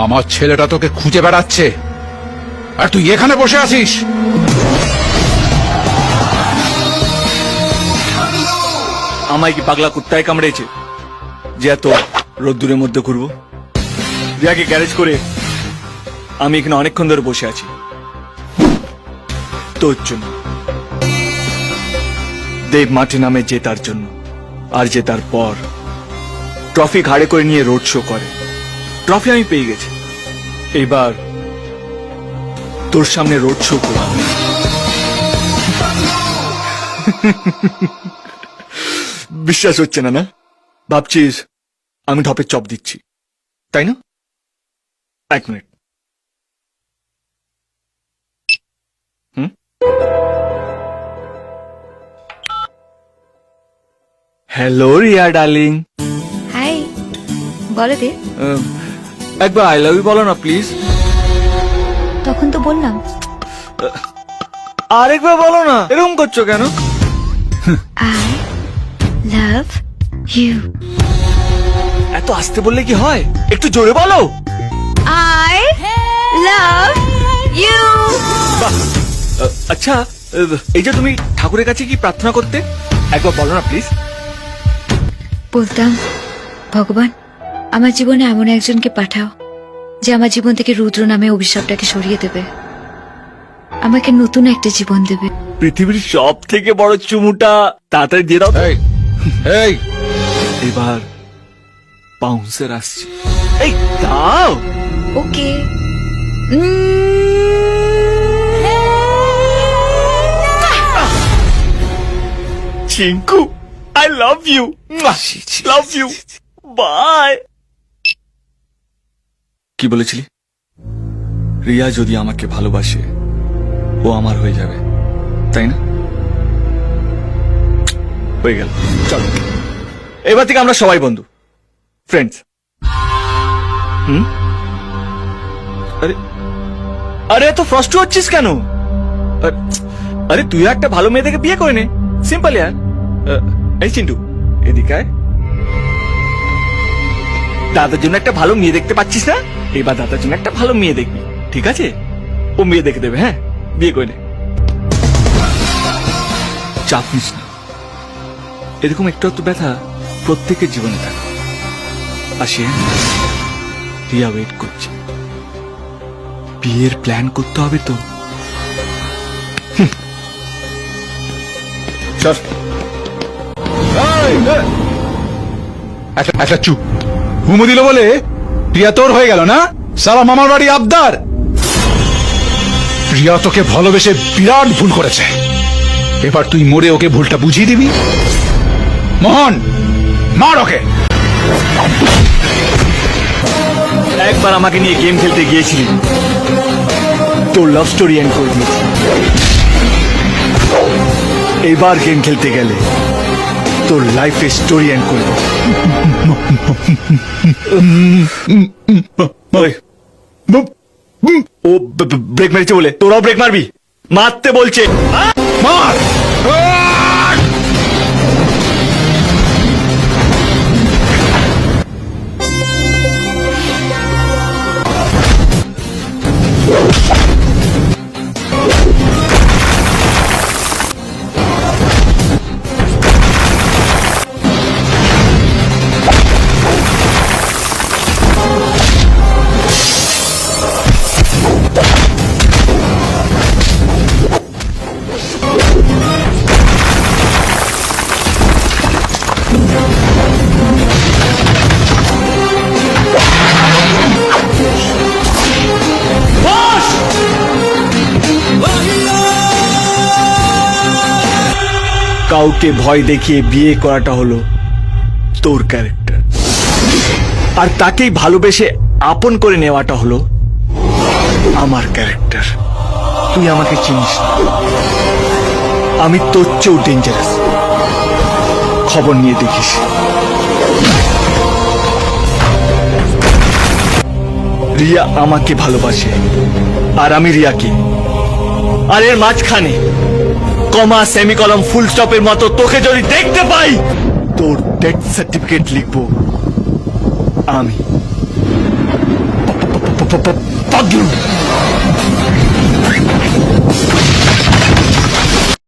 আমার ছেলেটা তোকে খুঁজে বেড়াচ্ছে আর তুই এখানে বসে আছিস। আমায় কি পাগলা কুত্তায় কামড়েছে যে এত রোদ্দুরের মধ্যে ঘুরবো? রিয়াকে গ্যারেজ করে আমি এখানে অনেকক্ষণ ধরে বসে আছি তোর জন্য, দেব মাঠে নামে জেতার জন্য। আর জেতার পর ট্রফি ঘাড়ে করে নিয়ে রোড শো করে। ট্রফি আমি পেয়ে গেছি, এবার তোর সামনে রোড শো করব। বিশ্বাস হচ্ছে না? ভাবছিস আমি ঢপের চপ দিচ্ছি, তাই না? এক minute. Hello Riya darling. Hi, বলো দে। একবার আই লাভ ইউ বলো না প্লিজ। তখন তো বললাম। আরেকবার বলো না, এরকম করছো কেন? I love you. এত আস্তে বললে কি হয়, একটু জোরে বলো। I love you. আচ্ছা, এই যে তুমি ঠাকুরের কাছে কি প্রার্থনা করতে, একবার বলো না প্লিজ। বলতাম, ভগবান আমার জীবনে এমন একজনকে পাঠাও যে আমার জীবন থেকে রুদ্র নামে অভিশাপটাকে সরিয়ে দেবে, আমাকে নতুন একটা জীবন দেবে। পৃথিবীর সব থেকে বড় চুমুটা তাড়াতাড়ি দিয়ে দাও। এই এই এবার বাউন্সার আসছে, এই দাও। Okay. Chinku, I love you, love you, bye. কি বলেছিলি? রিয়া যদি আমাকে ভালোবাসে ও আমার হয়ে যাবে, তাই না? হয়ে গেল, চলো এবার থেকে আমরা সবাই বন্ধু, ফ্রেন্ডস। আরে আরে এত ফ্রস্ট হচ্ছিস কেন? আরে তুই একটা ভালো মেয়ে দেখে বিয়ে করে নে, সিম্পল ইয়ার। এই চিন্টু, এদিকে আয়। দাদার জন্য একটা ভালো মেয়ে দেখতে পাচ্ছিস না? এবার দাদার জন্য একটা ভালো মেয়ে দেখবি, ঠিক আছে? ও মেয়ে দেখে দেবে, হ্যাঁ, বিয়ে করে নে। চাপ নিস না, এরকম একটু একটু ব্যথা প্রত্যেকের জীবনে থাকে। আসি, রিয়া ওয়েট করছে, বিয়ের প্ল্যান করতে হবে তো। চল। একটা চুপ হুমু দিল বলে প্রিয়া তোর হয়ে গেল না? সালা মামার বাড়ি আবদার। প্রিয়া তোকে ভালোবেসে বিরাট ভুল করেছে, এবার তুই মরে ওকে ভুলটা বুঝিয়ে দিবি। মোহন, মার ওকে। একবার আমাকে নিয়ে গেম খেলতে গিয়েছিলি, তোর লাভ স্টোরি এন্ড করে দিয়েছি। এবার গেম খেলতে গেলে তোর লাইফের স্টোরি এন্ড করে দেব। ও ব্রেক মেরেছে বলে তোরাও ব্রেক মারবি? মারতে বলছে, মার। কাউকে ভয় দেখিয়ে বিয়ে করাটা হলো তোর ক্যারেক্টার, আর তাকেই ভালোবেসে আপন করে নেওয়াটা হলো আমার ক্যারেক্টার। তুই আমাকে চিনিস না, আমি তোর চেয়েও ডেঞ্জারাস। খবর নিয়ে দেখিস। রিয়া আমাকে ভালোবাসে আর আমি রিয়াকে, আর এর মাঝখানে কমা সেমিকলম ফুল স্টপের মতো তোকে যদি দেখতে পাই, তোর ডেথ সার্টিফিকেট লিখবো আমি। পাগলু